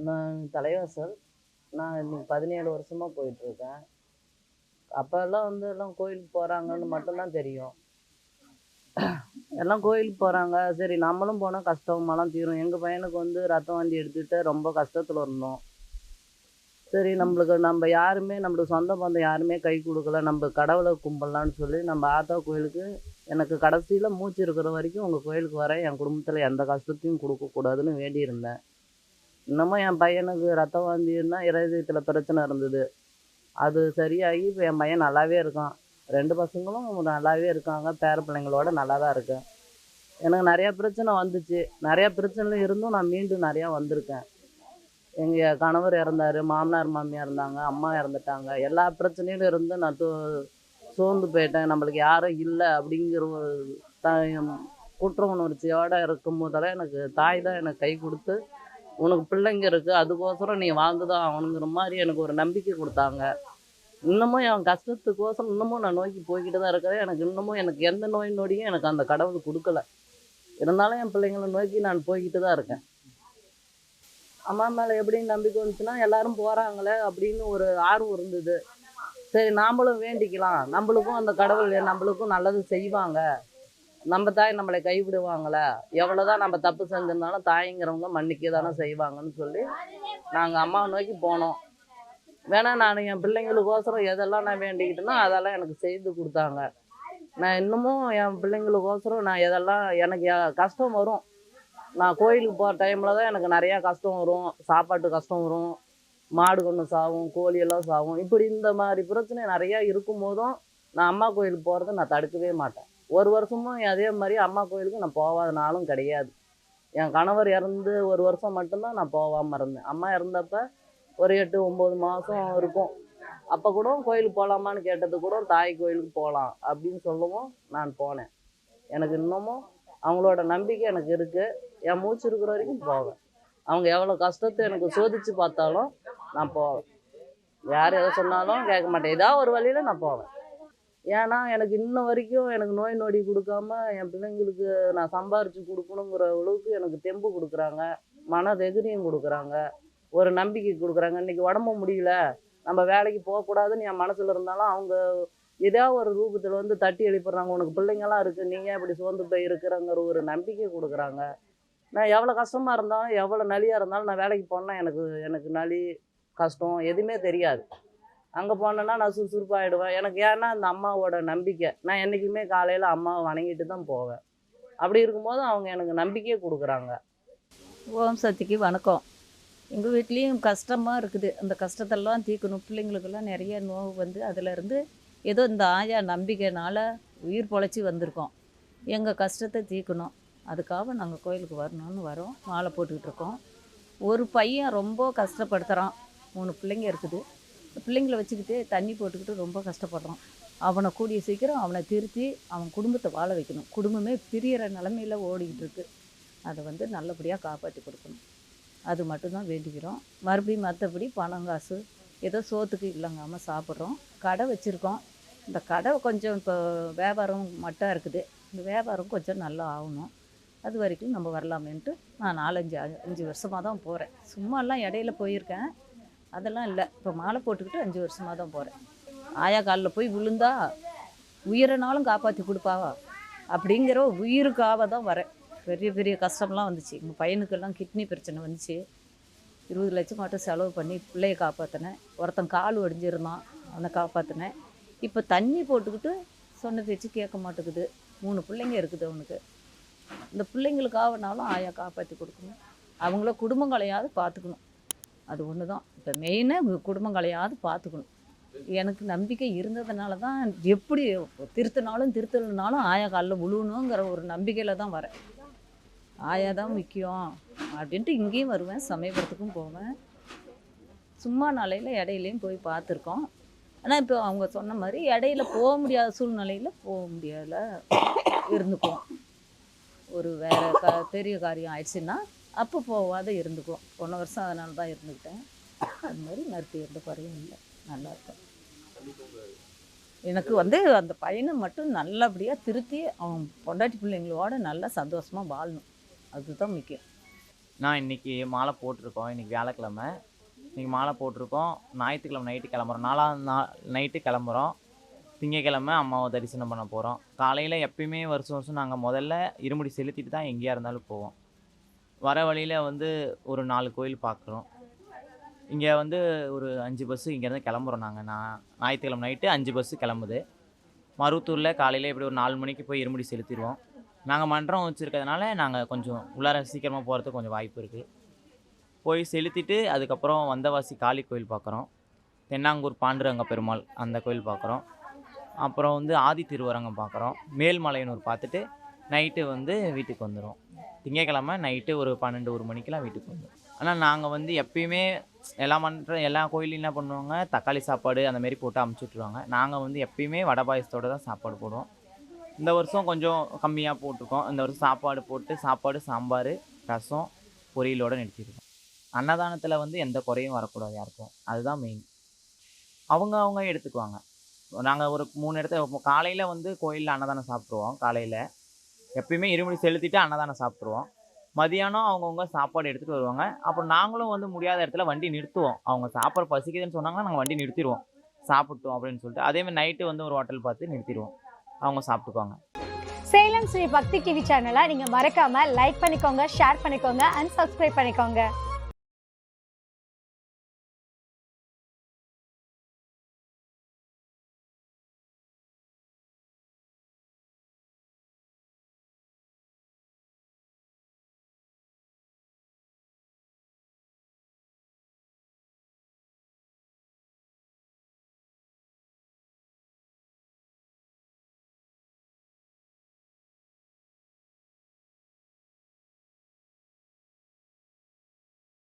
நான் தலைவாசல். நான் இன்னைக்கு 17 வருஷமா போயிட்டுருக்கேன். அப்பல்லாம் வந்து எல்லாம் கோயிலுக்கு போறாங்கன்னு மட்டும் தான் தெரியும். எல்லாம் கோயிலுக்கு போறாங்க. சரி நம்மளும் போனா கஷ்டமெல்லாம் தீரும். எங்க பையனுக்கு வந்து ரத்த வாந்தி எடுத்துட்டு ரொம்ப கஷ்டத்துல இருந்தோம். சரி நம்ப யாருமே நம்மளுக்கு சொந்த பந்தம் யாருமே கை குடுக்கல. நம்ப கடவுள கும்பிடலான்னு சொல்லி நம்ம ஆத்தா கோயிலுக்கு எனக்கு கடைசியில மூச்சு இருக்கிற வரைக்கும் உங்க கோயிலுக்கு வரேன். என் குடும்பத்துல எந்த கஷ்டத்தையும் குடுக்கக்கூடாதுன்னு வேண்டியிருந்தேன். இன்னமும் என் பையனுக்கு ரத்த வாந்தின்னா இருதயத்துல பிரச்சனை இருந்தது. அது சரியாகி இப்ப என் பையன் நல்லாவே இருக்கான். 2 பசங்களும் நல்லாவே இருக்காங்க. பேர பிள்ளைங்களோட நல்லா தான் இருக்கேன். எனக்கு நெறைய பிரச்சனை வந்துச்சு. நெறைய பிரச்சனையில இருந்தும் நான் மீண்டும் நெறையா வந்திருக்கேன். எங்க கணவர் இறந்தாரு, மாமனார், மாமியார் இருந்தாங்க, அம்மா இறந்துட்டாங்க. எல்லா பிரச்சனையிலும் இருந்து நான் சோர்ந்து போயிட்டேன். நம்மளுக்கு யாரும் இல்ல அப்படிங்கிற ஒரு த குற்ற உணர்ச்சியோட இருக்கும்போதெல்லாம் எனக்கு தாய் தான் எனக்கு கை குடுத்து, "உனக்கு பிள்ளைங்க இருக்கு. அதுக்கோசரம் நீ வாழ்ந்து தான் ஆகணுங்கிற" மாரி எனக்கு ஒரு நம்பிக்கை குடுத்தாங்க. இன்னமும் என் கஷ்டத்துக்கோசரம் இன்னமும் நான் நோக்கி போய்க்கிட்டு தான் இருக்கிறேன். எனக்கு எந்த நோய் நொடியும் எனக்கு அந்த கடவுள் குடுக்கல. இருந்தாலும் என் பிள்ளைங்கள நோக்கி நான் போய்க்கிட்டு தான் இருக்கேன். அம்மா மேல எப்படி நம்பிக்கை வந்துச்சுன்னா, எல்லாரும் போறாங்களே அப்படின்னு ஒரு ஆர்வம் இருந்தது. சரி நாமளும் வேண்டிக்கலாம். நம்பளுக்கும் அந்த கடவுள் நம்பளுக்கும் நல்லது செய்வாங்க. நம்ம தாய் நம்மளை கைவிடுவாங்களா? எவ்வளோதான் நம்ம தப்பு செஞ்சிருந்தாலும் தாய்ங்கிறவங்க மன்னிக்க தானே செய்வாங்கன்னு சொல்லி, நாங்க அம்மாவ நோக்கி போனோம். வேணா நான் என் பிள்ளைங்களுக்கோசரம் எதெல்லாம் நான் வேண்டிக்கிட்டேனோ, அதெல்லாம் எனக்கு செய்து குடுத்தாங்க. நான் இன்னமும் என் பிள்ளைங்களுக்கோசரம் நான் எதெல்லாம் எனக்கு கஷ்டம் வரும். நான் கோயிலுக்கு போகிற டைமில் தான் எனக்கு நிறையா கஷ்டம் வரும். சாப்பாட்டு கஷ்டம் வரும். மாடு கன்று சாவும், கோழியெல்லாம் சாவும். இப்படி இந்த மாதிரி பிரச்சனை நிறையா இருக்கும்போதும், நான் அம்மா கோயிலுக்கு போகிறத நான் தடுக்கவே மாட்டேன். ஒரு வருஷமும் அதே மாதிரி அம்மா கோயிலுக்கு நான் போகாத நாளும் கிடையாது. என் கணவர் இறந்து 1 வருஷம் மட்டும்தான் நான் போகாம இருந்தேன். அம்மா இறந்தப்ப ஒரு 8, 9 மாதம் இருக்கும். அப்போ கூட கோயிலுக்கு போகலாமான்னு கேட்டது கூட தாய் கோயிலுக்கு போகலாம் அப்படின்னு சொல்லவும் நான் போனேன். எனக்கு இன்னமும் அவங்களோட நம்பிக்கை எனக்கு இருக்குது. என் மூச்சு இருக்கிற வரைக்கும் போவேன். அவங்க எவ்வளோ கஷ்டத்தை எனக்கு சோதிச்சு பார்த்தாலும் நான் போவேன். யார் எதை சொன்னாலும் கேட்க மாட்டேன். ஏதாவது ஒரு வழியில் நான் போவேன். ஏன்னா எனக்கு இன்ன வரைக்கும் எனக்கு நோய் நொடி கொடுக்காம என் பிள்ளைங்களுக்கு நான் சம்பாரித்து கொடுக்கணுங்கிற அளவுக்கு எனக்கு தெம்பு கொடுக்குறாங்க. மன தைரியம் கொடுக்குறாங்க. ஒரு நம்பிக்கை கொடுக்குறாங்க. இன்றைக்கி உடம்பு முடியல, நம்ம வேலைக்கு போகக்கூடாதுன்னு என் மனசில் இருந்தாலும் அவங்க ஏதாவது ஒரு ரூபத்தில் வந்து தட்டி எழுப்பிடுறாங்க. உனக்கு பிள்ளைங்களாம் இருக்குது, நீ ஏன் இப்படி சோர்ந்து போய் இருக்கிறங்கிற ஒரு நம்பிக்கை கொடுக்குறாங்க. நான் எவ்வளோ கஷ்டமாக இருந்தாலும் எவ்வளோ நலியாக இருந்தாலும் நான் வேலைக்கு போனேன்னா எனக்கு எனக்கு நலி கஷ்டம் எதுவுமே தெரியாது. அங்கே போனேன்னா நான் சுறுசுறுப்பாகிடுவேன். எனக்கு ஏன்னா அந்த அம்மாவோட நம்பிக்கை. நான் என்றைக்குமே காலையில் அம்மாவை வணங்கிட்டு தான் போவேன். அப்படி இருக்கும்போது அவங்க எனக்கு நம்பிக்கையே கொடுக்குறாங்க. ஓம் சக்திக்கு வணக்கம். எங்கள் வீட்லேயும் கஷ்டமாக இருக்குது. அந்த கஷ்டத்தெல்லாம் தீர்க்கணும். பிள்ளைங்களுக்கெல்லாம் நிறைய நோவு வந்து அதிலேருந்து ஏதோ இந்த ஆயா நம்பிக்கைனால உயிர் பொழைச்சி வந்திருக்கோம். எங்கள் கஷ்டத்தை தீர்க்கணும். அதுக்காக நாங்கள் கோயிலுக்கு வரணும்னு வரோம். மாலை போட்டுக்கிட்டு இருக்கோம். ஒரு பையன் ரொம்ப கஷ்டப்படுத்துகிறான். 3 பிள்ளைங்க இருக்குது. பிள்ளைங்கள வச்சுக்கிட்டு தண்ணி போட்டுக்கிட்டு ரொம்ப கஷ்டப்படுறான். அவனை கூடிய சீக்கிரம் அவனை திருத்தி அவன் குடும்பத்தை வாழ வைக்கணும். குடும்பமே பிரியிற நிலமையில ஓடிக்கிட்டு இருக்கு. அதை வந்து நல்லபடியாக காப்பாற்றி கொடுக்கணும். அது மட்டும்தான் வேண்டிக்கிறோம். மறுபடியும் மற்றபடி பணம் காசு ஏதோ சோத்துக்கு இல்லைங்காமல் சாப்பிட்றோம். கடை வச்சுருக்கோம். இந்த கடை கொஞ்சம் இப்போ வியாபாரம் மட்டும் இருக்குது. இந்த வியாபாரம் கொஞ்சம் நல்லா ஆகணும். அது வரைக்கும் நம்ம வரலாமேன்ட்டு நான் 5 வருஷமாக தான் போகிறேன். சும்மாலாம் இடையில போயிருக்கேன். அதெல்லாம் இல்லை. இப்போ மாலை போட்டுக்கிட்டு 5 வருஷமாக தான் போகிறேன். ஆயா காலில் போய் விழுந்தா உயிரைனாலும் காப்பாற்றி கொடுப்பா அப்படிங்கிற உயிருக்காக தான் வரேன். பெரிய பெரிய கஷ்டம்லாம் வந்துச்சு. எங்கள் பையனுக்கெல்லாம் கிட்னி பிரச்சனை வந்துச்சு. 20 லட்சம் மட்டும் செலவு பண்ணி பிள்ளைய காப்பாற்றினேன். ஒருத்தன் கால் ஒடிஞ்சிருந்தான், அவனை காப்பாற்றினேன். இப்போ தண்ணி போட்டுக்கிட்டு சொன்ன பேச்சு கேட்க மாட்டேங்குது. 3 பிள்ளைங்க இருக்குது அவனுக்கு. இந்த பிள்ளைங்களுக்காகனாலும் ஆயா காப்பாற்றி கொடுக்கணும். அவங்கள குடும்பங்களையாவது பார்த்துக்கணும். அது ஒன்று தான் இப்போ மெயினாக. குடும்பங்களையாவது பார்த்துக்கணும். எனக்கு நம்பிக்கை இருந்ததுனால தான் எப்படி திருத்தலைனாலும் ஆயா காலில் விழுவணுங்கிற ஒரு நம்பிக்கையில் தான் வரேன். ஆயா தான் முக்கியம் அப்படின்ட்டு இங்கேயும் வருவேன். சமயபுரத்துக்கும் போவேன். சும்மா நாளையில் இடையிலையும் போய் பார்த்துருக்கோம். ஆனால் இப்போ அவங்க சொன்ன மாதிரி இடையில போக முடியாத சூழ்நிலையில் போக முடியல இருந்துக்குவோம். ஒரு வேறு பெரிய காரியம் ஆயிடுச்சுன்னா அப்போ போகாத இருந்துக்குவோம். போன வருஷம் அதனால தான் இருந்துக்கிட்டேன். அது மாதிரி நிறுத்தி இருந்த குறையும் இல்லை. நல்லாயிருக்கும். எனக்கு வந்து அந்த பையனை மட்டும் நல்லபடியாக திருத்தி அவன் பொண்டாட்டி பிள்ளைங்களோட நல்லா சந்தோஷமாக வாழணும். அதுதான் முக்கியம். நான் இன்றைக்கி மாலை போட்டிருக்கோம். இன்றைக்கி வியாழக்கிழமை. இன்றைக்கி மாலை போட்டிருக்கோம். ஞாயிற்றுக்கிழமை நைட்டு கிளம்புறோம். 4ஆம் நாள் நைட்டு கிளம்புறோம். திங்கக்கிழமை அம்மாவை தரிசனம் பண்ண போகிறோம். காலையில் எப்பயுமே வருஷம் வருஷம் நாங்கள் முதல்ல இருமுடி செலுத்திட்டு தான் எங்கேயா இருந்தாலும் போவோம். வர வழியில் ஒரு 4 கோயில் பார்க்குறோம். இங்கே ஒரு 5 பஸ்ஸு இங்கேருந்து கிளம்புறோம் நாங்கள். ஞாயிற்றுக்கிழமை நைட்டு 5 பஸ்ஸு கிளம்புது. மருவத்தூரில் காலையில் எப்படி ஒரு 4 மணிக்கு போய் இருமுடி செலுத்திடுவோம். நாங்கள் மன்றம் வச்சுருக்கிறதுனால நாங்கள் கொஞ்சம் உள்ளார சீக்கிரமாக போகிறதுக்கு கொஞ்சம் வாய்ப்பு இருக்குது. போய் செலுத்திட்டு அதுக்கப்புறம் வந்தவாசி காளி கோயில் பார்க்குறோம். தென்னாங்கூர் பாண்டுரங்க பெருமாள் அந்த கோயில் பார்க்குறோம். அப்புறம் ஆதி திருவரங்கம் பார்க்குறோம். மேல்மலையனூர் பார்த்துட்டு நைட்டு வீட்டுக்கு வந்துடும். திங்கக்கிழமை நைட்டு ஒரு 12-1 மணிக்கெலாம் வீட்டுக்கு வந்துடும். ஆனால் நாங்கள் எப்பயுமே எல்லா கோயிலையும் என்ன பண்ணுவாங்க, தக்காளி சாப்பாடு அந்தமாரி போட்டு அமுச்சு விட்ருவாங்க. நாங்கள் எப்பயுமே வடை பாயசத்தோடு தான் சாப்பாடு போடுவோம். இந்த வருஷம் கொஞ்சம் கம்மியாக போட்டிருக்கோம். இந்த வருஷம் சாப்பாடு போட்டு சாப்பாடு, சாம்பார், ரசம், பொரியலோடு நிறுத்தியிருக்கோம். அன்னதானத்தில் எந்த குறையும் வரக்கூடாது யாருக்கும். அதுதான் மெயின். அவங்க எடுத்துக்குவாங்க. நாங்கள் ஒரு 3 இடத்துல காலையில் கோயிலில் அன்னதானம் சாப்பிட்ருவோம். காலையில் எப்பயுமே இருமுடி செலுத்திட்டு அன்னதானம் சாப்பிட்ருவோம். மதியானம் அவங்கவுங்க சாப்பாடு எடுத்துகிட்டு வருவாங்க. அப்புறம் நாங்களும் முடியாத இடத்துல வண்டி நிறுத்துவோம். அவங்க சாப்பாடு பசிக்குதுன்னு சொன்னாங்கன்னா நாங்கள் வண்டி நிறுத்திடுவோம். சாப்பிட்டோம் அப்படின்னு சொல்லிட்டு. அதேமாதிரி நைட்டு ஒரு ஹோட்டல் பார்த்து நிறுத்திடுவோம். அவங்க சாப்பிட்டுக்குவாங்க. சேலம் ஸ்ரீ பக்தி டிவி சேனலை நீங்கள் மறக்காமல் லைக் பண்ணிக்கோங்க, ஷேர் பண்ணிக்கோங்க அண்ட் சப்ஸ்கிரைப் பண்ணிக்கோங்க.